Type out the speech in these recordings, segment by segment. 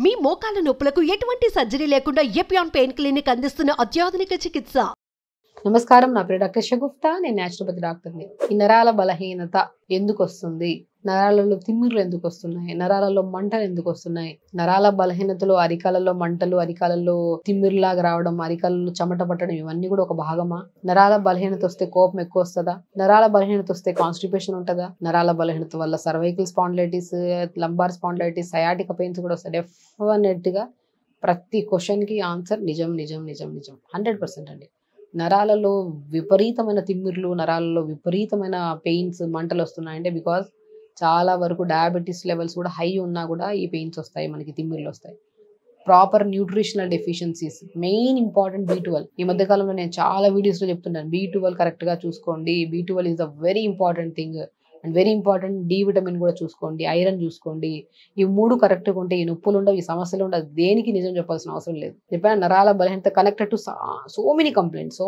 మీ మోకాల నొప్పులకు ఎటువంటి సర్జరీ లేకుండా ఎపియాన్ పెయిన్ క్లినిక్ అందిస్తున్న అత్యాధునిక చికిత్స. నమస్కారం, నా పేరు డాక్టర్ షగుప్తా. నేను న్యాచురోపతి డాక్టర్ని. ఈ నరాల బలహీనత ఎందుకు వస్తుంది? నరాలలో తిమ్మిర్లు ఎందుకు వస్తున్నాయి? నరాలలో మంటలు ఎందుకు వస్తున్నాయి? నరాల బలహీనతలో అరికాలలో మంటలు, అరికాలలో తిమ్మిర్లాగా రావడం, అరికాలలో చెమట పట్టడం, ఇవన్నీ కూడా ఒక భాగమా? నరాల బలహీనత వస్తే కోపం ఎక్కువ వస్తుందా? నరాల బలహీనత వస్తే కాన్స్టిపేషన్ ఉంటుందా? నరాల బలహీనత వల్ల cervical spondylitis, lumbar spondylitis, sciatica pains కూడా వస్తాయి. డెఫినెట్ గా ప్రతి క్వశ్చన్ కి ఆన్సర్ నిజం నిజం నిజం నిజం 100% అండి. నరాలలో విపరీతమైన తిమ్మిర్లు, నరాలలో విపరీతమైన పెయిన్స్, మంటలు వస్తున్నాయంటే బికాజ్ చాలా వరకు డయాబెటీస్ లెవెల్స్ కూడా హై ఉన్నా కూడా ఈ పెయిన్స్ వస్తాయి, మనకి తిమ్మిర్లు వస్తాయి. Proper nutritional deficiencies, main important B12. ఈ మధ్య కాలంలో నేను చాలా వీడియోస్లో చెప్తున్నాను, B12 కరెక్ట్గా చూసుకోండి. B12 is the very important thing. And very important D vitamin కూడా చూసుకోండి, ఐరన్ చూసుకోండి. ఈ మూడు కరెక్ట్గా ఉంటే ఈ నొప్పులు ఉండవు, ఈ సమస్యలు ఉండవు. దేనికి నిజం చెప్పాల్సిన అవసరం లేదు. చెప్పిన నరాల బలహీనత connected to so many complaints.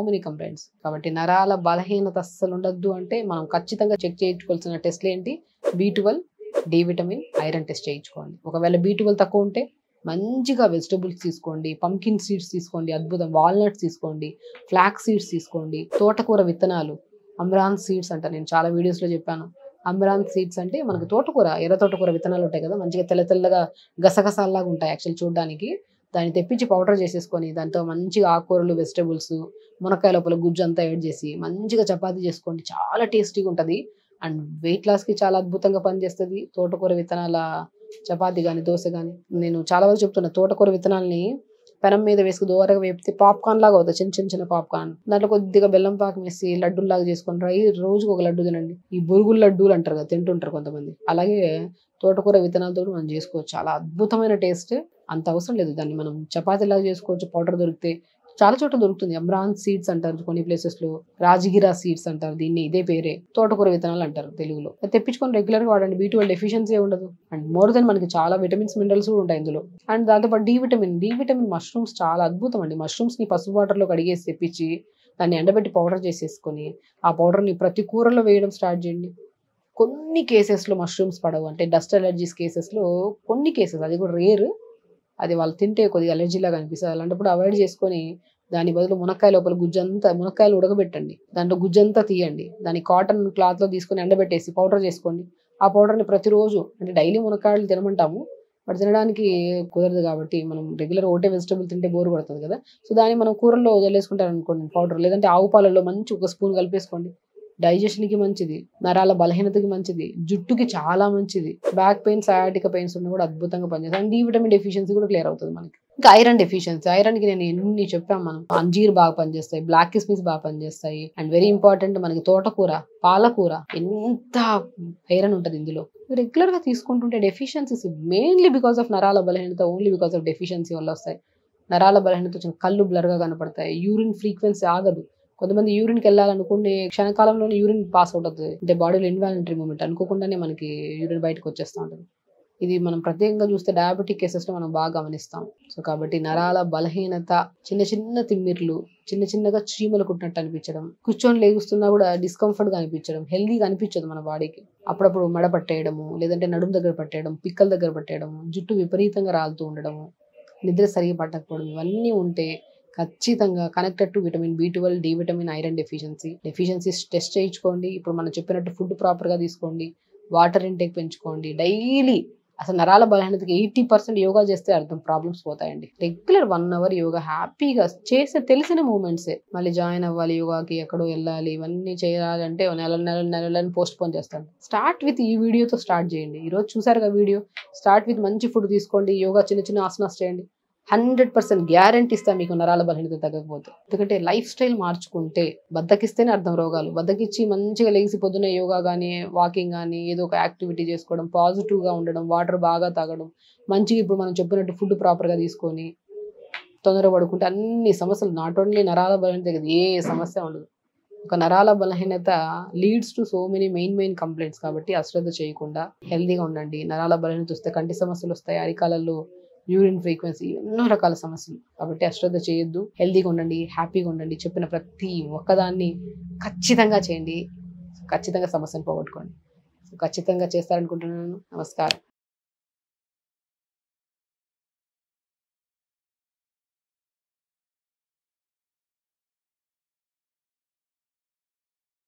కాబట్టి నరాల బలహీనత అస్సలు ఉండద్దు అంటే మనం ఖచ్చితంగా చెక్ చేయించుకోవాల్సిన టెస్ట్లు ఏంటి? B12, D vitamin, iron test చేయించుకోండి. ఒకవేళ B12 తక్కువ ఉంటే మంచిగా వెజిటబుల్స్ తీసుకోండి, పంకిన్ సీడ్స్ తీసుకోండి, అద్భుతం, వాల్నట్స్ తీసుకోండి, ఫ్లాక్స్ సీడ్స్ తీసుకోండి, తోటకూర విత్తనాలు, అమ్రాన్ సీడ్స్ అంట. నేను చాలా వీడియోస్లో చెప్పాను. అమ్రాన్ సీడ్స్ అంటే మనకు తోటకూర, ఎర్ర తోటకూర విత్తనాలు ఉంటాయి కదా, మంచిగా తెల్ల తెల్లగా గసగసాల్లాగా ఉంటాయి యాక్చువల్ చూడడానికి. దాన్ని తెప్పించి పౌడర్ చేసేసుకొని దాంతో మంచిగా ఆకుకూరలు, వెజిటబుల్స్, మునక్కాయ లోపల గుజ్జు అంతా యాడ్ చేసి మంచిగా చపాతీ చేసుకోండి. చాలా టేస్టీగా ఉంటుంది అండ్ వెయిట్ లాస్కి చాలా అద్భుతంగా పనిచేస్తుంది తోటకూర విత్తనాల చపాతీ కానీ దోశ కానీ. నేను చాలా వరకు చెప్తున్నా, తోటకూర విత్తనాలని పెనం మీద వేసుకు దోరగా వేపితే పాప్కార్న్ లాగా అవుతుంది, చిన్న పాప్కార్న్. దాంట్లో కొద్దిగా బెల్లం పాకం వేసి లడ్డూలాగా చేసుకొని రోజుకు ఒక లడ్డు తినండి. ఈ బొరుగుల లడ్డూలు అంటారు కదా, తింటుంటారు కొంతమంది. అలాగే తోటకూర విత్తనాలతో మనం చేసుకోవచ్చు, చాలా అద్భుతమైన టేస్ట్. అంత అవసరం లేదు, దాన్ని మనం చపాతీలాగా చేసుకోవచ్చు. పౌడర్ దొరికితే చాలా చోట్ల దొరుకుతుంది. అమ్రాన్ సీడ్స్ అంటారు కొన్ని ప్లేసెస్ లో, రాజగిరా సీడ్స్ అంటారు దీన్ని, ఇదే పేరే తోటకూర విత్తనాలు అంటారు తెలుగులో. తెప్పించుకొని రెగ్యులర్ గా వాడండి. B12 డెఫిషియన్సీ ఉండదు అండ్ మోర్ దెన్ మనకి చాలా విటమిన్స్, మినరల్స్ కూడా ఉంటాయి ఇందులో. అండ్ దాంతోపాటు D విటమిన్ మష్రూమ్స్ చాలా అద్భుతం అండి. మష్రూమ్స్ ని పసుపు వాటర్ లో కడిగేసి తెప్పించి దాన్ని ఎండబెట్టి పౌడర్ చేసేసుకొని ఆ పౌడర్ ని ప్రతి కూరలో వేయడం స్టార్ట్ చేయండి. కొన్ని కేసెస్లో మష్రూమ్స్ పడవు, అంటే డస్ట్ అలర్జీస్ కేసెస్లో కొన్ని కేసెస్, అది కూడా రేర్, అది వాళ్ళు తింటే కొద్దిగా అలర్జీలాగా అనిపిస్తుంది. అలాంటప్పుడు అవాయిడ్ చేసుకొని దాని బదులు మునక్కాయ లోపల గుజ్జంతా, మునక్కాయలు ఉడకబెట్టండి, దాంట్లో గుజ్జంతా తీయండి, దాన్ని కాటన్ క్లాత్లో తీసుకొని ఎండబెట్టేసి పౌడర్ చేసుకోండి. ఆ పౌడర్ని ప్రతిరోజు, అంటే డైలీ మునక్కాయలు తినమంటాము బట్ తినడానికి కుదరదు కాబట్టి మనం రెగ్యులర్ ఒకటే వెజిటబుల్ తింటే బోర్ కొడుతుంది కదా. సో దాన్ని మనం కూరల్లో వదిలేసుకుంటారు అనుకోండి పౌడర్, లేదంటే ఆవు పాలలో మంచి ఒక స్పూన్ కలిపేసుకోండి. డైజెషన్కి మంచిది, నరాల బలహీనతకి మంచిది, జుట్టుకి చాలా మంచిది, బ్యాక్ పెయిన్, సయాటిక పెయిన్స్ ఉన్న కూడా అద్భుతంగా పనిచేస్తుంది. అండ్ D విటమిన్ డెఫిషియన్సీ కూడా క్లియర్ అవుతుంది మనకి. ఇంకా ఐరన్ డెఫిషియన్సీ, ఐరన్కి నేను ఎన్ని చెప్పాము, మనం అంజీర్ బాగా పనిచేస్తాయి, బ్లాక్ కిస్మిస్ బాగా పనిచేస్తాయి. అండ్ వెరీ ఇంపార్టెంట్ మనకి తోటకూర, పాలకూర, ఎంత ఐరన్ ఉంటుంది ఇందులో. రెగ్యులర్ గా తీసుకుంటుంటే డెఫిషియన్సీస్ మెయిన్లీ బికాస్ ఆఫ్ నరాల బలహీనత, ఓన్లీ బికాస్ ఆఫ్ డెఫిషియన్సీ వల్ల వస్తాయి. నరాల బలహీనత వచ్చిన కళ్ళు బ్లర్గా కనపడతాయి, యూరిన్ ఫ్రీక్వెన్సీ ఆగదు. కొంతమంది యూరిన్కి వెళ్ళాలనుకునే క్షణకాలంలోనే యూరిన్ పాస్ అవుట్ అవుతుంది, అంటే బాడీలో ఇన్వాలంటరీ మూమెంట్, అనుకోకుండానే మనకి యూరిన్ బయటకు వచ్చేస్తూ ఉంటుంది. ఇది మనం ప్రత్యేకంగా చూస్తే డయాబెటిక్ కేసెస్లో మనం బాగా గమనిస్తాం. సో కాబట్టి నరాల బలహీనత, చిన్న తిమ్మిర్లు, చిన్నగా చీమలు కుట్టినట్టు అనిపించడం, కూర్చొని లేగుస్తున్నా కూడా డిస్కంఫర్ట్గా అనిపించడం, హెల్దీగా అనిపించదు మన బాడీకి. అప్పుడప్పుడు మెడ పట్టేయడము, లేదంటే నడుము దగ్గర పట్టేయడం, పిక్కల దగ్గర పట్టేయడము, జుట్టు విపరీతంగా రాలుతూ ఉండడము, నిద్ర సరిగా పట్టకపోవడం, ఇవన్నీ ఉంటే ఖచ్చితంగా connected to vitamin B12, D vitamin, iron deficiencies test చేయించుకోండి. ఇప్పుడు మనం చెప్పినట్టు ఫుడ్ ప్రాపర్గా తీసుకోండి, వాటర్ ఇంటేక్ పెంచుకోండి. డైలీ అసలు నరాల బలహీనతకి 80% యోగా చేస్తే అర్థం ప్రాబ్లమ్స్ పోతాయండి. రెగ్యులర్ 1 అవర్ యోగా హ్యాపీగా చేస్తే తెలిసిన మూమెంట్సే. మళ్ళీ జాయిన్ అవ్వాలి యోగాకి, ఎక్కడో వెళ్ళాలి, ఇవన్నీ చేయాలంటే నెలని పోస్ట్ పోన్ చేస్తాను. స్టార్ట్ విత్ ఈ వీడియోతో స్టార్ట్ చేయండి. ఈరోజు చూసారుగా వీడియో, స్టార్ట్ విత్ మంచి ఫుడ్ తీసుకోండి, యోగా, చిన్న ఆసనాస్ చేయండి. 100% గ్యారంటీ ఇస్తా మీకు నరాల బలహీనత తగ్గకపోతే. ఎందుకంటే లైఫ్ స్టైల్ మార్చుకుంటే, బద్దకిస్తేనే అర్థం రోగాలు. బద్దకిచ్చి మంచిగా లేచి పొద్దున్న యోగా కానీ, వాకింగ్ కానీ, ఏదో ఒక యాక్టివిటీ చేసుకోవడం, పాజిటివ్గా ఉండడం, వాటర్ బాగా తాగడం, మంచిగా ఇప్పుడు మనం చెప్పినట్టు ఫుడ్ ప్రాపర్గా తీసుకొని తొందర పడుకుంటే అన్ని సమస్యలు, నాట్ ఓన్లీ నరాల బలహీనత కదా, ఏ సమస్య ఉండదు. ఒక నరాల బలహీనత leads to so many main complaints. కాబట్టి అశ్రద్ధ చేయకుండా హెల్దీగా ఉండండి. నరాల బలహీనత వస్తే కంటి సమస్యలు వస్తాయి, అరికాలలో యూరిన్ ఫ్రీక్వెన్సీ, ఎన్నో రకాల సమస్యలు. కాబట్టి అశ్రద్ధ చేయొద్దు, హెల్దీగా ఉండండి, హ్యాపీగా ఉండండి. చెప్పిన ప్రతి ఒక్కదాన్ని ఖచ్చితంగా చేయండి, ఖచ్చితంగా సమస్యను పోగొట్టుకోండి. ఖచ్చితంగా చేస్తారనుకుంటున్నాను. నమస్కారం.